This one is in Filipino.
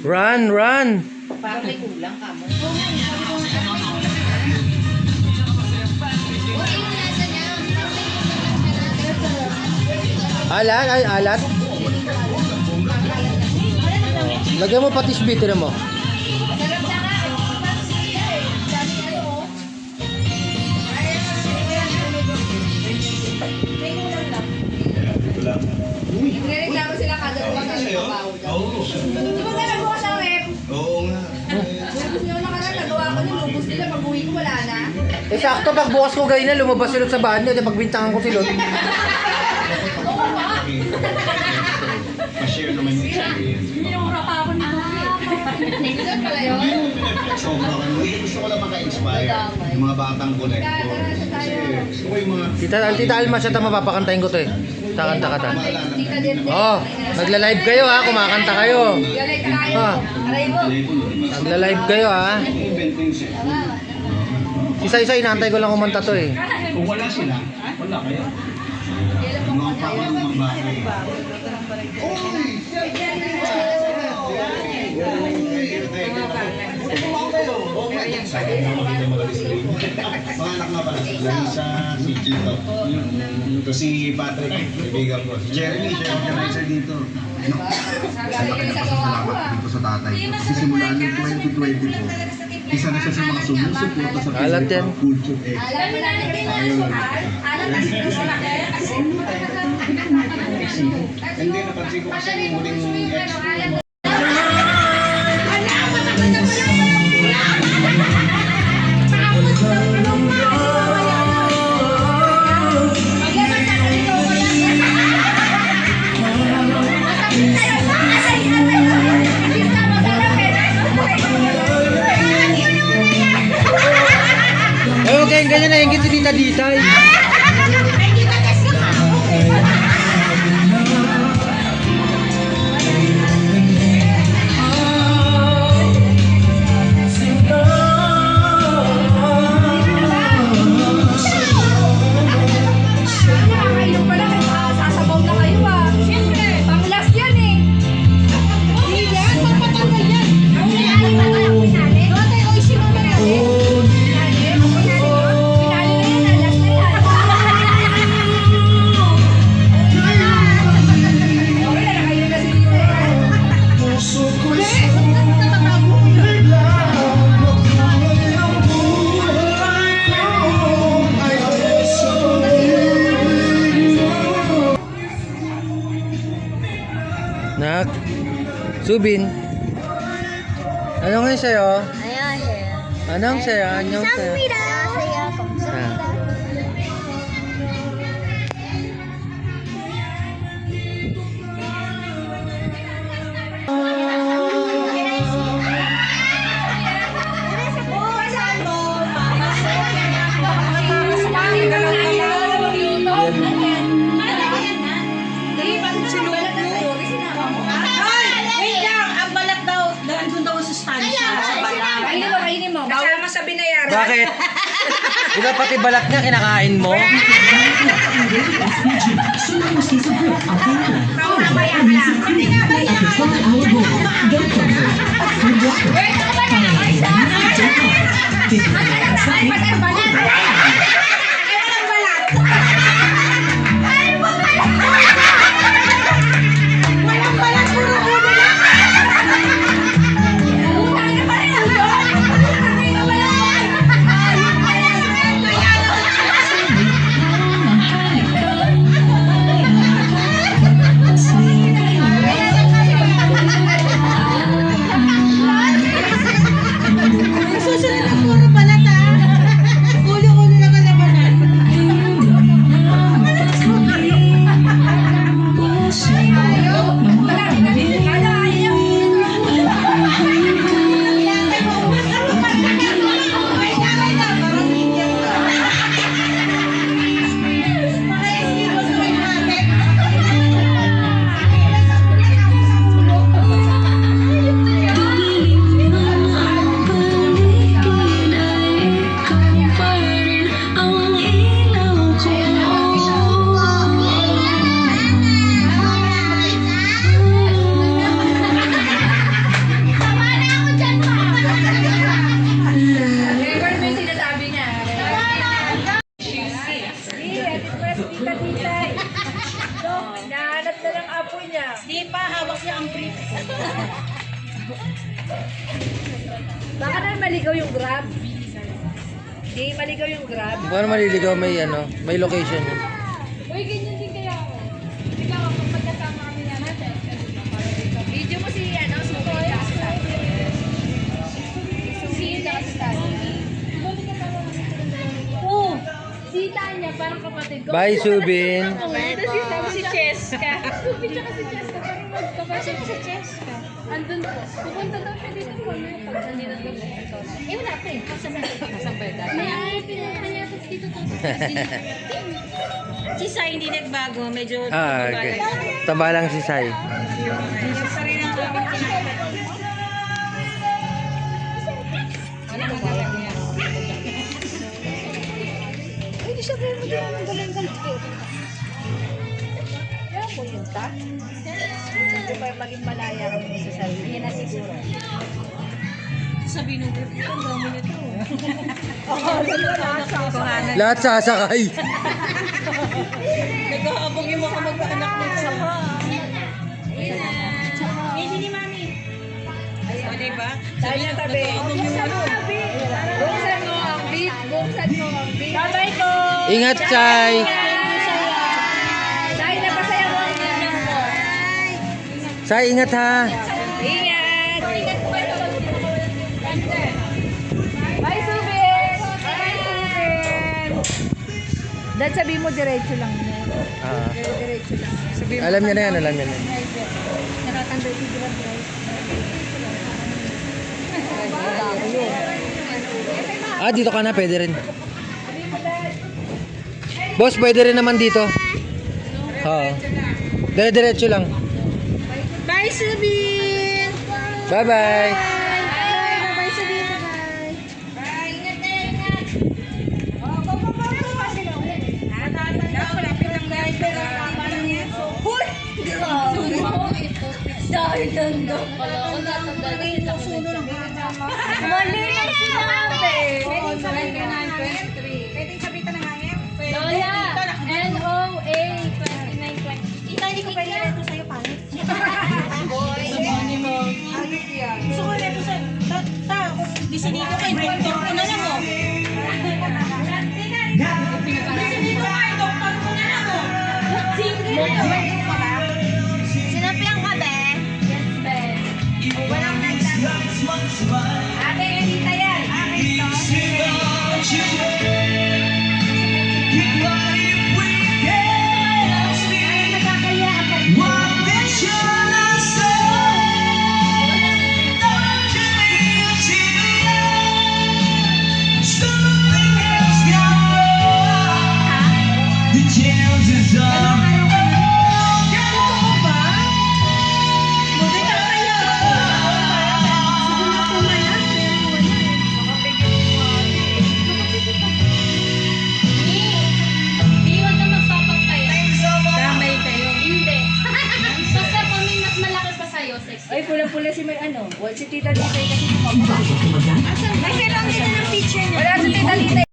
Run, run. Parang may kulang ka mo. Alat, ay alat. Lagyan mo patis bitter mo. Nagreklamo sila kada buwan kasi mabaho daw. Di ba kaya nagawa sa rep? Oo nga. Lubos nyo nakaraan, nagawa ko nung lubos nila, pag-uwi ko wala na. Eh sakto pag bukas ko ganyan na lumabas silot sa bahan niya, pagbintangan ko silot. Oo ba? Pa-share naman yung experience. Minura pa ako nito. Minura pala yun? Sobra ka naman. Gusto ko lang maka-inspire yung mga batang kolektor. Kasi gusto ko yung mga... Tita Alma siya tama mapapakantayin ko to eh. Takanta ka ta. Tita Dede. Oh, nagla-live kayo ha, kumakanta kayo. Galay ka tayo. Ha, Aray mo. nagla-live kayo ha. Isa-isa inaantay ko lang kumanta to eh. Kung wala sila, wala kayo. Mga pakalumang bagay. Sayang na makita yung mga listening. Mga anak nga pala, si Larissa, si Chito. Ito si Patrick, kaibigan ko. Si Jeremy, siya yung organizer dito. Salamat dito sa tatay. Kasi simula ng 2020 isa na siya sa mga sumusuporta sa Alat yan. Culture X. Alam mo na rin alam na sila sa Hindi, napansin ko kasi yung huling ex ko. Eh, huwag kayong ganyan na ingit si Tita Ditay. Nakakainom pa lang, sasabaw na kayo ah. Siyempre, pang-last yan eh. Hindi yan, magpatanggal yan. Ang pinali ba ko lang pinali? Dote, o isi mo pinali? Pinali? Ang pinali mo? Pinali na yan, last na yan. Okay, nakakainom na si Tita eh. Nak, Subin. Anong ngayon sa'yo? Anong sa'yo? Anong sa'yo? Ah. Wait lang, ang balat daw, nandun daw sa stansya, sa balat. Kainin mo. Kasama sa binayaran. Bakit? Di ba pati balat niya kinakain mo? Mamaya ka lang. Hindi nga ba yan? Wait, ano ba na? Ay, sa ay, pati ang balat. Ay, pati ang balat. Ay, walang balat, puro ulo lang. Utang na pala yung ulo. Hindi ka balat. Susunod na puro balat ah. Tita Titay. Nahanap na ng apo niya. Di pa, hawak niya ang brief. Baka na maligaw yung grab. Di maligaw yung grab. Paano maliligaw may location yun. Uy, ganyan din kaya ako. Ikaw, kung magkasama kami na natin. Video mo si, si Kuya. Si Tanya. Oo. Si Tanya, parang kapatid ko. Bye, Subin. Tapos si Cheska. Subin tsaka si Cheska. Parang magkabasa ko si Cheska. Andun po. Pupunta daw siya dito po. Pag nandito doon po. Wala po eh. Kasabay dati. May pinuha niya dito to. Si Sai hindi nagbago, medyo Okay. Taba lang si Sai. Isa rin ang aming kinakapit. Ay, di siya mo din ang galing galing. Kaya po yun ta. Hindi pa maging malaya kami sa sarili. Yan na siguro. Sabihin ng brief, ang dami nito. Lahat sasakay. Nag-aabang yung mga mag-anak ng sapa. Hindi ni Mami. O, diba? Tayo na tabi. Buksan mo ang beat. Buksan mo ang beat. Buksan mo ang beat. Babay ko. Ingat, Sai. Dahil napasaya mo ang beat mo. Sai, ingat ha. Ingat. Ingat po kayo. Bye, Subin. Bye, Subin. Dahil sabihin mo, diretso lang niya. Diretso lang. Sabihin mo, Alam niya na yan, alam niya na yan. nakatanda si Grab Drive. Dito ka na, pwede rin. Boss, pwede rin naman dito. Oo. Dire-diretso lang. Bye, Subin! Bye-bye. Bye, Subin! Bye! Ingat na, ingat! Malapit ang guys. Hoy! Dahil nandun pala. Ako natanggal na sila ko na mali na sinabi. Pwedeng sabihin ka na 23. Pwedeng sabihin ng hangin? Lola, NOA 2920. Ito, hindi ko pwede reto sa'yo, pangit. Gusto ko reto sa'yo. Kung disinito kay doktor ko na lang, oh. Disinito kay doktor ko na lang, oh. Sinapiang ka, be? Yes, be. Walang nagtanong. Ate, ganita yan. Iwan na magpapagtayo. Damay kayo. Hindi. Basta kung may mas malaki pa sa'yo, sexy. Ay, pula-pula si may ano. Wala si Tita Litay kasi sumama. Ay, kailangan nila ng picture niya. Wala si Tita Litay.